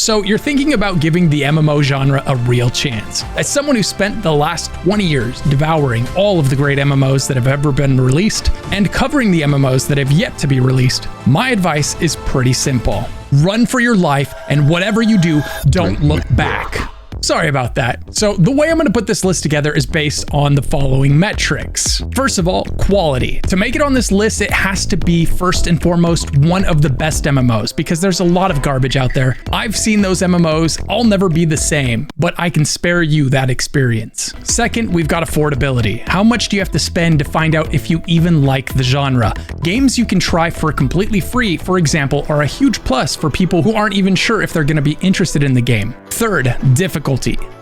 So you're thinking about giving the MMO genre a real chance. As someone who spent the last 20 years devouring all of the great MMOs that have ever been released and covering the MMOs that have yet to be released, my advice is pretty simple. Run for your life, and whatever you do, don't look back. Sorry about that. So the way I'm going to put this list together is based on the following metrics. First of all, quality. To make it on this list, it has to be first and foremost one of the best MMOs, because there's a lot of garbage out there. I've seen those MMOs. I'll never be the same, but I can spare you that experience. Second, we've got affordability. How much do you have to spend to find out if you even like the genre? Games you can try for completely free, for example, are a huge plus for people who aren't even sure if they're going to be interested in the game. Third, difficulty.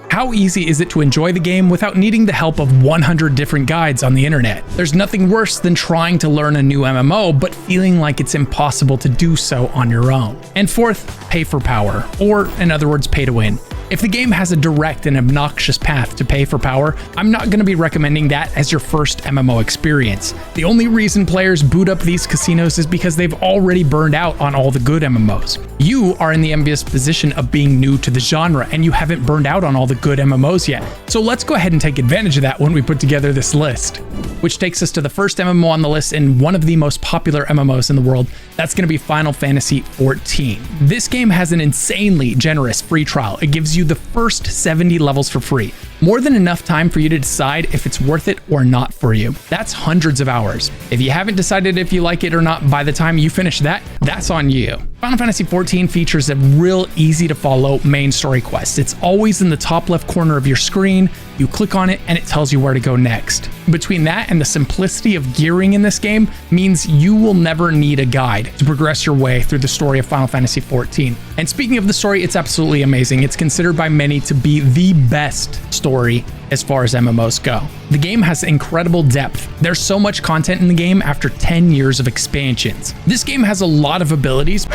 How easy is it to enjoy the game without needing the help of 100 different guides on the internet? There's nothing worse than trying to learn a new MMO, but feeling like it's impossible to do so on your own. And fourth, pay for power, or in other words, pay to win. If the game has a direct and obnoxious path to pay for power, I'm not going to be recommending that as your first MMO experience. The only reason players boot up these casinos is because they've already burned out on all the good MMOs. You are in the envious position of being new to the genre, and you haven't burned out on all the good MMOs yet. So let's go ahead and take advantage of that when we put together this list. Which takes us to the first MMO on the list and one of the most popular MMOs in the world. That's going to be Final Fantasy XIV. This game has an insanely generous free trial. It gives you the first 70 levels for free. More than enough time for you to decide if it's worth it or not for you. That's hundreds of hours. If you haven't decided if you like it or not by the time you finish that, that's on you. Final Fantasy XIV features a real easy to follow main story quest. It's always in the top left corner of your screen. You click on it and it tells you where to go next. Between that and the simplicity of gearing in this game means you will never need a guide to progress your way through the story of Final Fantasy XIV. And speaking of the story, it's absolutely amazing. It's considered by many to be the best story as far as MMOs go. The game has incredible depth. There's so much content in the game after 10 years of expansions. This game has a lot of abilities,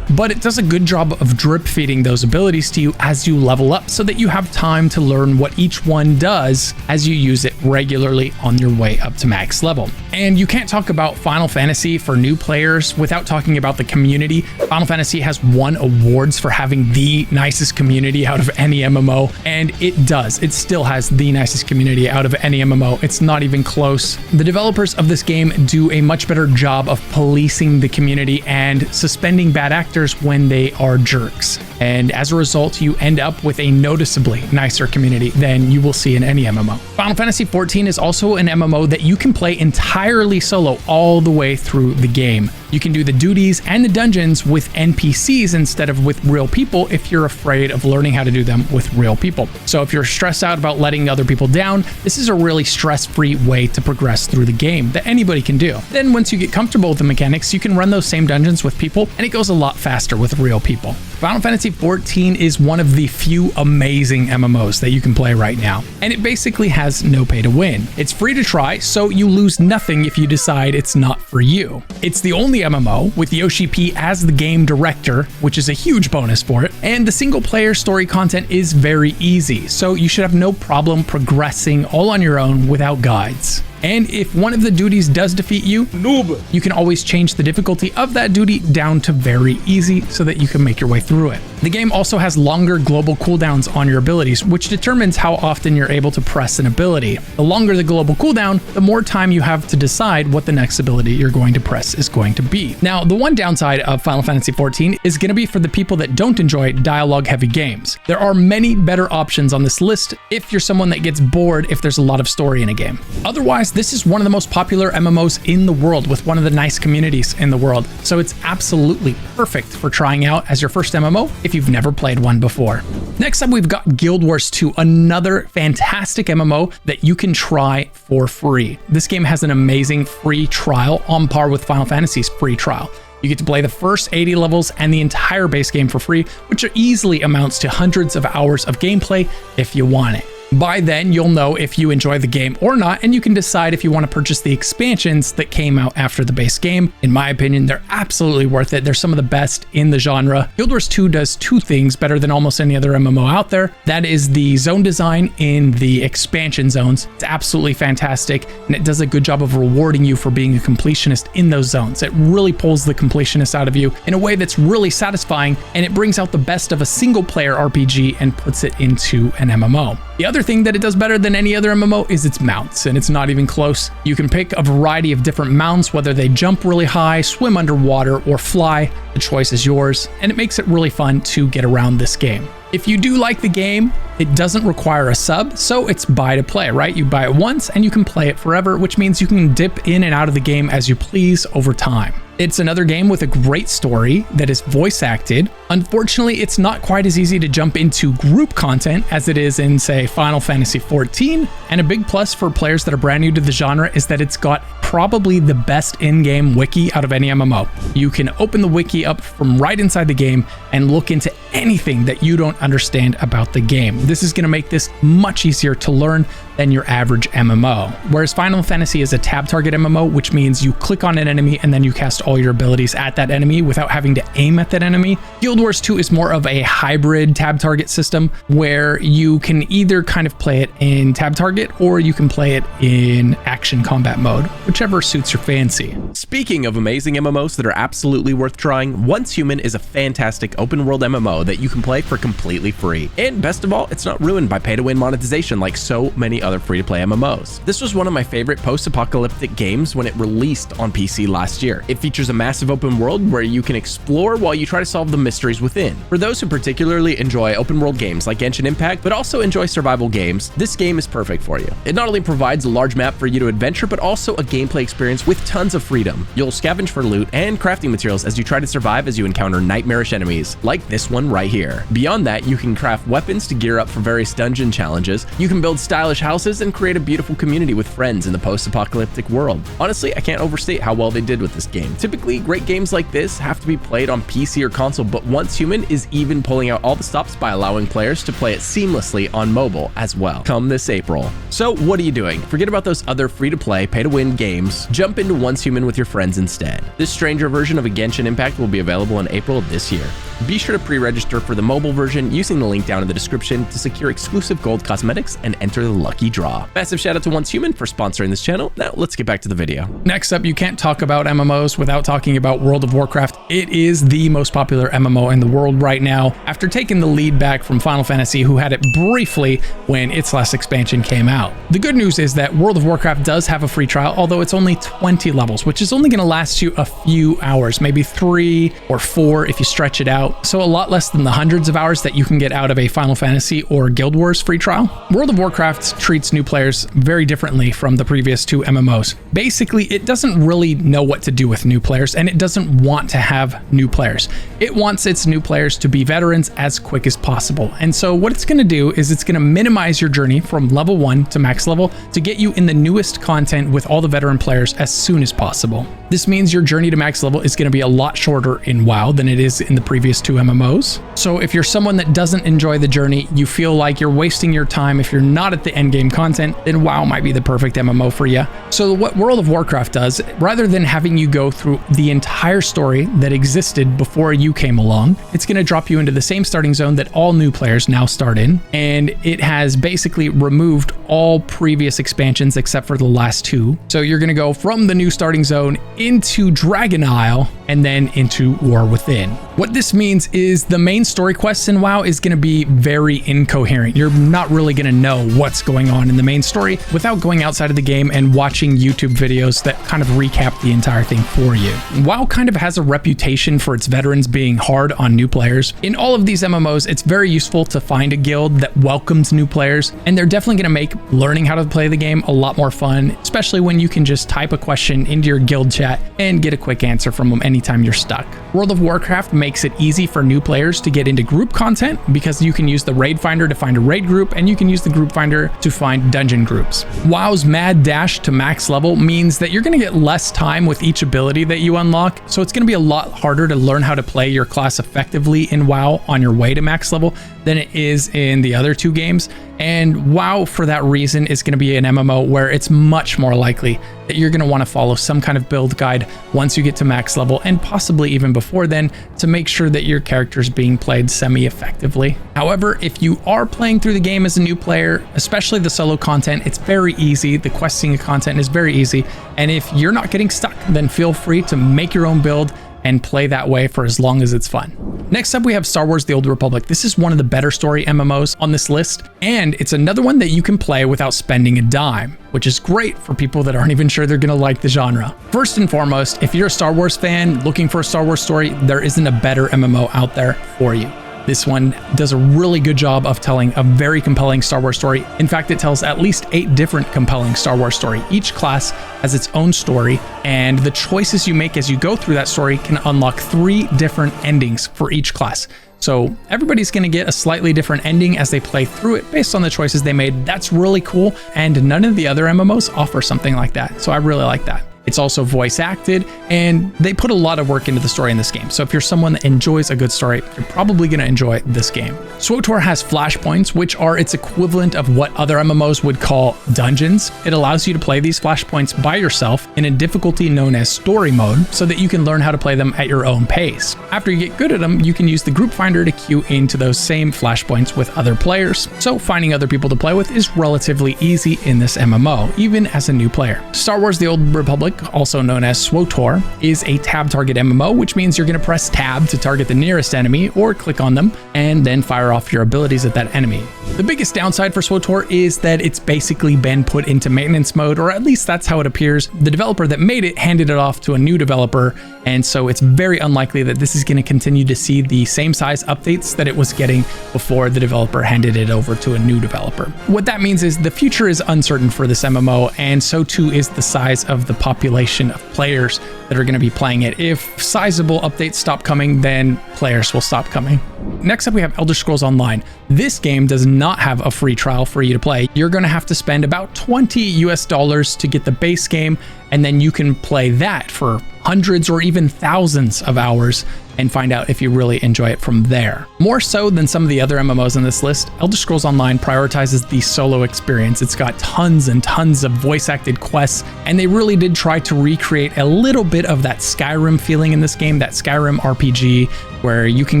but it does a good job of drip feeding those abilities to you as you level up so that you have time to learn what each one does as you use it regularly on your way up to max level. And you can't talk about Final Fantasy for new players without talking about the community. Final Fantasy has won awards for having the nicest community out of any MMO, and it does. It still has the nicest community out of any MMO. It's not even close. The developers of this game do a much better job of policing the community and suspending bad actors when they are jerks. And as a result, you end up with a noticeably nicer community than you will see in any MMO. Final Fantasy XIV is also an MMO that you can play entirely solo all the way through the game. You can do the duties and the dungeons with NPCs instead of with real people if you're afraid of learning how to do them with real people. So if you're stressed out about letting other people down, this is a really stress-free way to progress through the game that anybody can do. Then once you get comfortable with the mechanics, you can run those same dungeons with people, and it goes a lot faster with real people. Final Fantasy XIV is one of the few amazing MMOs that you can play right now, and it basically has no pay to win. It's free to try, so you lose nothing if you decide it's not for you. It's the only MMO with Yoshi P as the game director, which is a huge bonus for it, and the single player story content is very easy, so you should have no problem progressing all on your own without guides. And if one of the duties does defeat you, noob, you can always change the difficulty of that duty down to very easy so that you can make your way through it. The game also has longer global cooldowns on your abilities, which determines how often you're able to press an ability. The longer the global cooldown, the more time you have to decide what the next ability you're going to press is going to be. Now, the one downside of Final Fantasy XIV is going to be for the people that don't enjoy dialogue-heavy games. There are many better options on this list if you're someone that gets bored if there's a lot of story in a game. Otherwise, this is one of the most popular MMOs in the world with one of the nice communities in the world, so it's absolutely perfect for trying out as your first MMO if you've never played one before. Next up, we've got Guild Wars 2, another fantastic MMO that you can try for free. This game has an amazing free trial on par with Final Fantasy's free trial. You get to play the first 80 levels and the entire base game for free, which easily amounts to hundreds of hours of gameplay if you want it. By then, you'll know if you enjoy the game or not, and you can decide if you want to purchase the expansions that came out after the base game. In my opinion, they're absolutely worth it. They're some of the best in the genre. Guild Wars 2 does two things better than almost any other MMO out there. That is the zone design in the expansion zones. It's absolutely fantastic, and it does a good job of rewarding you for being a completionist in those zones. It really pulls the completionist out of you in a way that's really satisfying, and it brings out the best of a single-player RPG and puts it into an MMO. The other thing that it does better than any other MMO is its mounts, and it's not even close. You can pick a variety of different mounts, whether they jump really high, swim underwater, or fly. The choice is yours, and it makes it really fun to get around this game. If you do like the game, it doesn't require a sub, so it's buy to play, right? You buy it once and you can play it forever, which means you can dip in and out of the game as you please over time. It's another game with a great story that is voice acted. Unfortunately, it's not quite as easy to jump into group content as it is in, say, Final Fantasy XIV. And a big plus for players that are brand new to the genre is that it's got probably the best in-game wiki out of any MMO. You can open the wiki up from right inside the game and look into anything that you don't understand about the game. This is going to make this much easier to learn than your average MMO. Whereas Final Fantasy is a tab target MMO, which means you click on an enemy and then you cast all your abilities at that enemy without having to aim at that enemy. Guild Wars 2 is more of a hybrid tab target system where you can either kind of play it in tab target or you can play it in action combat mode, whichever suits your fancy. Speaking of amazing MMOs that are absolutely worth trying, Once Human is a fantastic open world MMO that you can play for completely free. And best of all, it's not ruined by pay-to-win monetization like so many other free-to-play MMOs. This was one of my favorite post-apocalyptic games when it released on PC last year. It features a massive open world where you can explore while you try to solve the mysteries within. For those who particularly enjoy open world games like Genshin Impact, but also enjoy survival games, this game is perfect for you. It not only provides a large map for you to adventure, but also a gameplay experience with tons of freedom. You'll scavenge for loot and crafting materials as you try to survive as you encounter nightmarish enemies, like this one right here. Beyond that, you can craft weapons to gear up for various dungeon challenges. You can build stylish houses and create a beautiful community with friends in the post-apocalyptic world. Honestly, I can't overstate how well they did with this game. Typically, great games like this have to be played on PC or console, but Once Human is even pulling out all the stops by allowing players to play it seamlessly on mobile as well, come this April. So what are you doing? Forget about those other free-to-play, pay-to-win games. Jump into Once Human with your friends instead. This stranger version of a Genshin Impact will be available in April of this year. Be sure to pre-register for the mobile version using the link down in the description to secure exclusive gold cosmetics and enter the lucky draw. Massive shout out to Once Human for sponsoring this channel. Now let's get back to the video. Next up, you can't talk about MMOs without talking about World of Warcraft. It is the most popular MMO in the world right now, after taking the lead back from Final Fantasy, who had it briefly when its last expansion came out. The good news is that World of Warcraft does have a free trial, although it's only 20 levels, which is only going to last you a few hours, maybe 3 or 4 if you stretch it out. So a lot less than the hundreds of hours that you can get out of a Final Fantasy or Guild Wars free trial. World of Warcraft treats new players very differently from the previous two MMOs. Basically, it doesn't really know what to do with new players, and it doesn't want to have new players. It wants its new players to be veterans as quick as possible. And so what it's going to do is it's going to minimize your journey from level 1 to max level to get you in the newest content with all the veteran players as soon as possible. This means your journey to max level is going to be a lot shorter in WoW than it is in the previous two MMOs. So if you're someone that doesn't enjoy the journey, you feel like you're wasting your time if you're not at the endgame content, then WoW might be the perfect MMO for you. So what World of Warcraft does, rather than having you go through the entire story that existed before you came along, it's going to drop you into the same starting zone that all new players now start in, and it has basically removed all previous expansions except for the last two. So you're going to go from the new starting zone into Dragon Isle and then into War Within. What this means is the main story quests in WoW is going to be very incoherent. You're not really going to know what's going on in the main story without going outside of the game and watching YouTube videos that kind of recap the entire thing for you. WoW kind of has a reputation for its veterans being hard on new players. In all of these MMOs, it's very useful to find a guild that welcomes new players, and they're definitely going to make learning how to play the game a lot more fun, especially when you can just type a question into your guild chat and get a quick answer from them anytime you're stuck. World of Warcraft makes it easy for new players to get into group content because you can use the raid finder to find a raid group, and you can use the group finder to find dungeon groups. WoW's mad dash to max level means that you're going to get less time with each ability that you unlock, so it's going to be a lot harder to learn how to play your class effectively in WoW on your way to max level than it is in the other two games. And WoW, for that reason, is going to be an MMO where it's much more likely that you're going to want to follow some kind of build guide once you get to max level, and possibly even before then, to make sure that your character is being played semi-effectively. However, if you are playing through the game as a new player, especially the solo content, it's very easy. The questing content is very easy. And if you're not getting stuck, then feel free to make your own build and play that way for as long as it's fun. Next up, we have Star Wars: The Old Republic. This is one of the better story MMOs on this list, and it's another one that you can play without spending a dime, which is great for people that aren't even sure they're gonna like the genre. First and foremost, if you're a Star Wars fan looking for a Star Wars story, there isn't a better MMO out there for you. This one does a really good job of telling a very compelling Star Wars story. In fact, it tells at least 8 different compelling Star Wars stories. Each class has its own story, and the choices you make as you go through that story can unlock 3 different endings for each class. So everybody's going to get a slightly different ending as they play through it based on the choices they made. That's really cool, and none of the other MMOs offer something like that. So I really like that. It's also voice acted, and they put a lot of work into the story in this game. So if you're someone that enjoys a good story, you're probably going to enjoy this game. Swtor has flashpoints, which are its equivalent of what other MMOs would call dungeons. It allows you to play these flashpoints by yourself in a difficulty known as story mode, so that you can learn how to play them at your own pace. After you get good at them, you can use the group finder to queue into those same flashpoints with other players. So finding other people to play with is relatively easy in this MMO, even as a new player. Star Wars: The Old Republic, also known as Swtor, is a tab target MMO, which means you're going to press tab to target the nearest enemy or click on them and then fire off your abilities at that enemy. The biggest downside for Swtor is that it's basically been put into maintenance mode, or at least that's how it appears. The developer that made it handed it off to a new developer, and so it's very unlikely that this is going to continue to see the same size updates that it was getting before the developer handed it over to a new developer. What that means is the future is uncertain for this MMO, and so too is the size of the population of players that are going to be playing it. If sizable updates stop coming, then players will stop coming. Next up, we have Elder Scrolls Online. This game does not have a free trial for you to play. You're going to have to spend about $20 US to get the base game, and then you can play that for hundreds or even thousands of hours and find out if you really enjoy it from there. More so than some of the other MMOs on this list, Elder Scrolls Online prioritizes the solo experience. It's got tons and tons of voice-acted quests, and they really did try to recreate a little bit of that Skyrim feeling in this game, that Skyrim RPG, where you can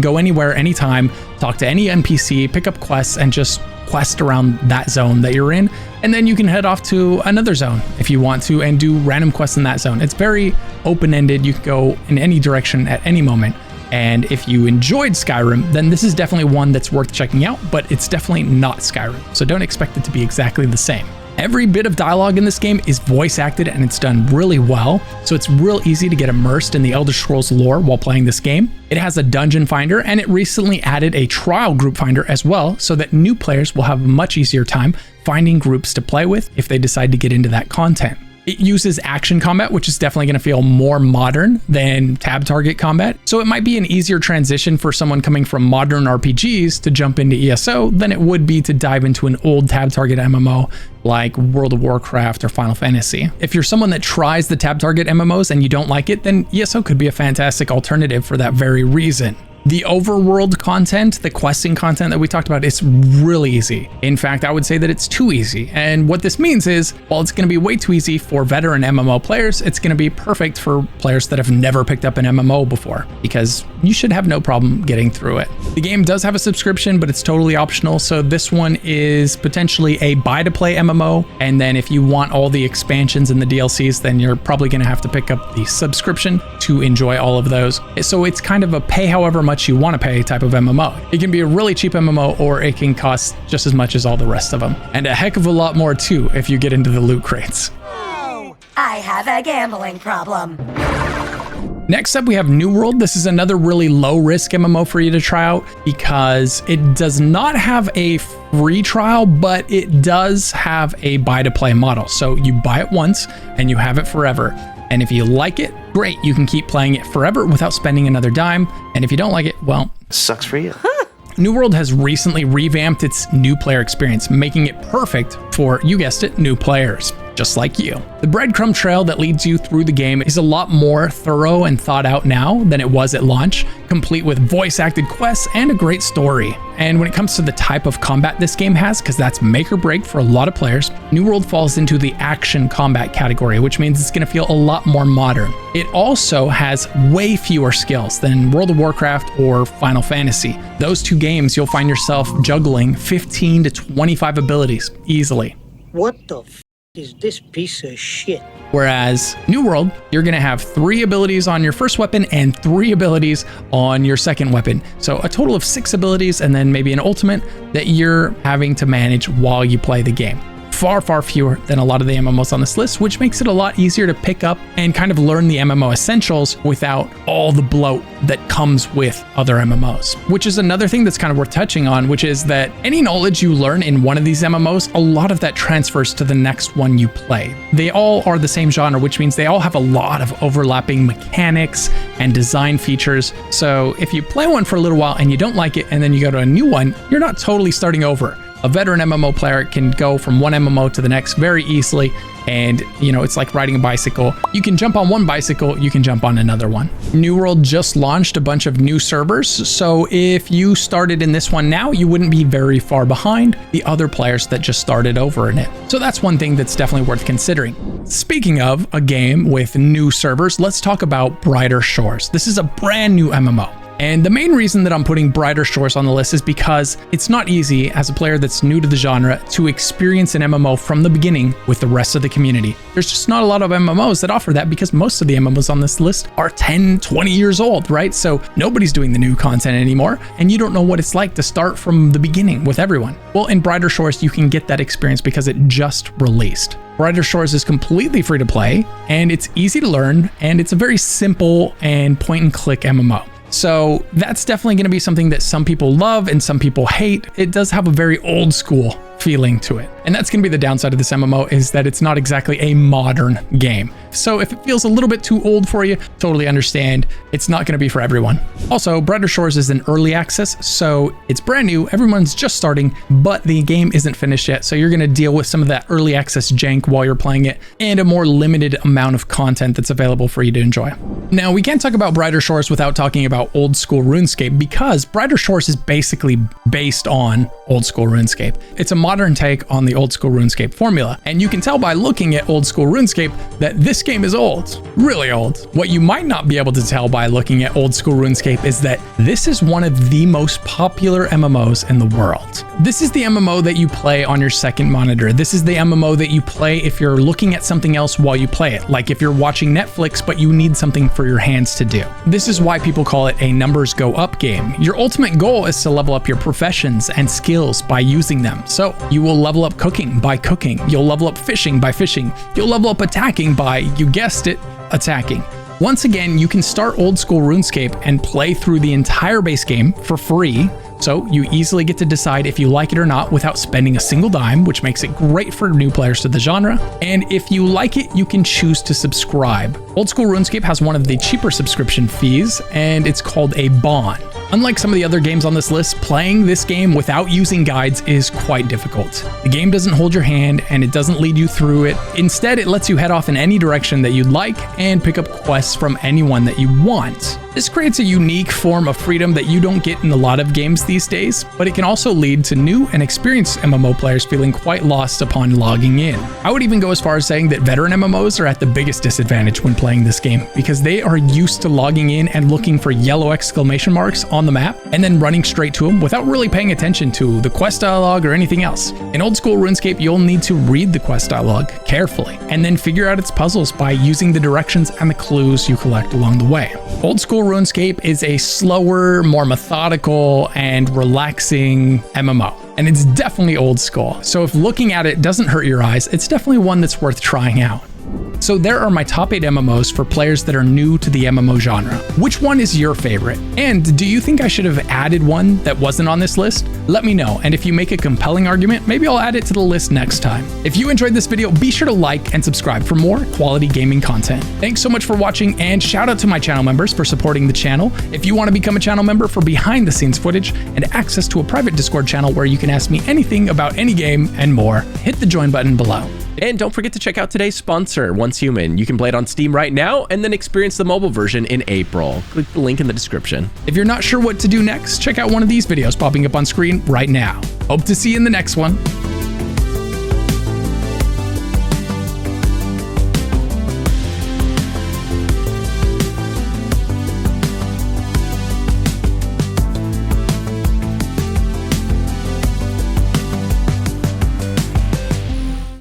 go anywhere, anytime, talk to any NPC, pick up quests, and just quest around that zone that you're in, and then you can head off to another zone if you want to and do random quests in that zone. It's very open-ended. You can go in any direction at any moment. And if you enjoyed Skyrim, then this is definitely one that's worth checking out, but it's definitely not Skyrim, so don't expect it to be exactly the same. Every bit of dialogue in this game is voice acted, and it's done really well, so it's real easy to get immersed in the Elder Scrolls lore while playing this game. It has a dungeon finder, and it recently added a trial group finder as well, so that new players will have a much easier time finding groups to play with if they decide to get into that content. It uses action combat, which is definitely going to feel more modern than tab target combat. So it might be an easier transition for someone coming from modern RPGs to jump into ESO than it would be to dive into an old tab target MMO like World of Warcraft or Final Fantasy. If you're someone that tries the tab target MMOs and you don't like it, then ESO could be a fantastic alternative for that very reason. The overworld content, the questing content that we talked about, is really easy. In fact, I would say that it's too easy. And what this means is, while it's going to be way too easy for veteran MMO players, it's going to be perfect for players that have never picked up an MMO before, because you should have no problem getting through it. The game does have a subscription, but it's totally optional. So this one is potentially a buy-to-play MMO. And then if you want all the expansions and the DLCs, then you're probably going to have to pick up the subscription to enjoy all of those. So it's kind of a pay however much you want to pay type of MMO. It can be a really cheap MMO, or it can cost just as much as all the rest of them. And a heck of a lot more too if you get into the loot crates. Oh, I have a gambling problem. Next up, we have New World. This is another really low risk MMO for you to try out because it does not have a free trial, but it does have a buy to play model. So you buy it once and you have it forever. And if you like it, great, you can keep playing it forever without spending another dime. And if you don't like it, well, sucks for you. New World has recently revamped its new player experience, making it perfect for, you guessed it, new players. just like you. The breadcrumb trail that leads you through the game is a lot more thorough and thought out now than it was at launch, complete with voice-acted quests and a great story. And when it comes to the type of combat this game has, because that's make or break for a lot of players, New World falls into the action combat category, which means it's going to feel a lot more modern. It also has way fewer skills than World of Warcraft or Final Fantasy. Those two games, you'll find yourself juggling 15 to 25 abilities easily. What the f is this piece of shit? Whereas New World, you're going to have 3 abilities on your first weapon and 3 abilities on your second weapon. So a total of 6 abilities and then maybe an ultimate that you're having to manage while you play the game. Far, far fewer than a lot of the MMOs on this list, which makes it a lot easier to pick up and kind of learn the MMO essentials without all the bloat that comes with other MMOs. Which is another thing that's kind of worth touching on, which is that any knowledge you learn in one of these MMOs, a lot of that transfers to the next one you play. They all are the same genre, which means they all have a lot of overlapping mechanics and design features. So if you play one for a little while and you don't like it, and then you go to a new one, you're not totally starting over. A veteran MMO player can go from one MMO to the next very easily, and it's like riding a bicycle. You can jump on one bicycle, you can jump on another one. New World just launched a bunch of new servers, so if you started in this one now, you wouldn't be very far behind the other players that just started over in it. So that's one thing that's definitely worth considering. Speaking of a game with new servers, let's talk about Brighter Shores. This is a brand new MMO. And the main reason that I'm putting Brighter Shores on the list is because it's not easy as a player that's new to the genre to experience an MMO from the beginning with the rest of the community. There's just not a lot of MMOs that offer that because most of the MMOs on this list are 10, 20 years old, right? So nobody's doing the new content anymore, and you don't know what it's like to start from the beginning with everyone. Well, in Brighter Shores, you can get that experience because it just released. Brighter Shores is completely free to play, and it's easy to learn, and it's a very simple and point-and-click MMO. So that's definitely going to be something that some people love and some people hate. It does have a very old school feeling to it. And that's going to be the downside of this MMO, is that it's not exactly a modern game. So if it feels a little bit too old for you, totally understand. It's not going to be for everyone. Also, Brighter Shores is in early access, so it's brand new. Everyone's just starting, but the game isn't finished yet. So you're going to deal with some of that early access jank while you're playing it and a more limited amount of content that's available for you to enjoy. Now, we can't talk about Brighter Shores without talking about old school RuneScape, because Brighter Shores is basically based on old school RuneScape. It's a modern take on the old school RuneScape formula, and you can tell by looking at old school RuneScape that this game is old, really old. What you might not be able to tell by looking at old school RuneScape is that this is one of the most popular MMOs in the world. This is the MMO that you play on your second monitor. This is the MMO that you play if you're looking at something else while you play it, like if you're watching Netflix but you need something for your hands to do. This is why people call it a numbers go up game. Your ultimate goal is to level up your professions and skills by using them. So you will level up cooking by cooking. You'll level up fishing by fishing. You'll level up attacking by, you guessed it, attacking. Once again, you can start old school RuneScape and play through the entire base game for free. So you easily get to decide if you like it or not without spending a single dime, which makes it great for new players to the genre. And if you like it, you can choose to subscribe. Old school RuneScape has one of the cheaper subscription fees, and it's called a bond. Unlike some of the other games on this list, playing this game without using guides is quite difficult. The game doesn't hold your hand and it doesn't lead you through it. Instead, it lets you head off in any direction that you'd like and pick up quests from anyone that you want. This creates a unique form of freedom that you don't get in a lot of games these days, but it can also lead to new and experienced MMO players feeling quite lost upon logging in. I would even go as far as saying that veteran MMOs are at the biggest disadvantage when playing this game, because they are used to logging in and looking for yellow exclamation marks on the map and then running straight to them without really paying attention to the quest dialogue or anything else. In old school RuneScape, you'll need to read the quest dialogue carefully and then figure out its puzzles by using the directions and the clues you collect along the way. Old school RuneScape is a slower, more methodical, and relaxing MMO. And it's definitely old school. So if looking at it doesn't hurt your eyes, it's definitely one that's worth trying out. So there are my top 8 MMOs for players that are new to the MMO genre. Which one is your favorite? And do you think I should have added one that wasn't on this list? Let me know, and if you make a compelling argument, maybe I'll add it to the list next time. If you enjoyed this video, be sure to like and subscribe for more quality gaming content. Thanks so much for watching, and shout out to my channel members for supporting the channel. If you want to become a channel member for behind the scenes footage and access to a private Discord channel where you can ask me anything about any game and more, hit the join button below. And don't forget to check out today's sponsor, Once Human. You can play it on Steam right now and then experience the mobile version in April. Click the link in the description. If you're not sure what to do next, check out one of these videos popping up on screen right now. Hope to see you in the next one.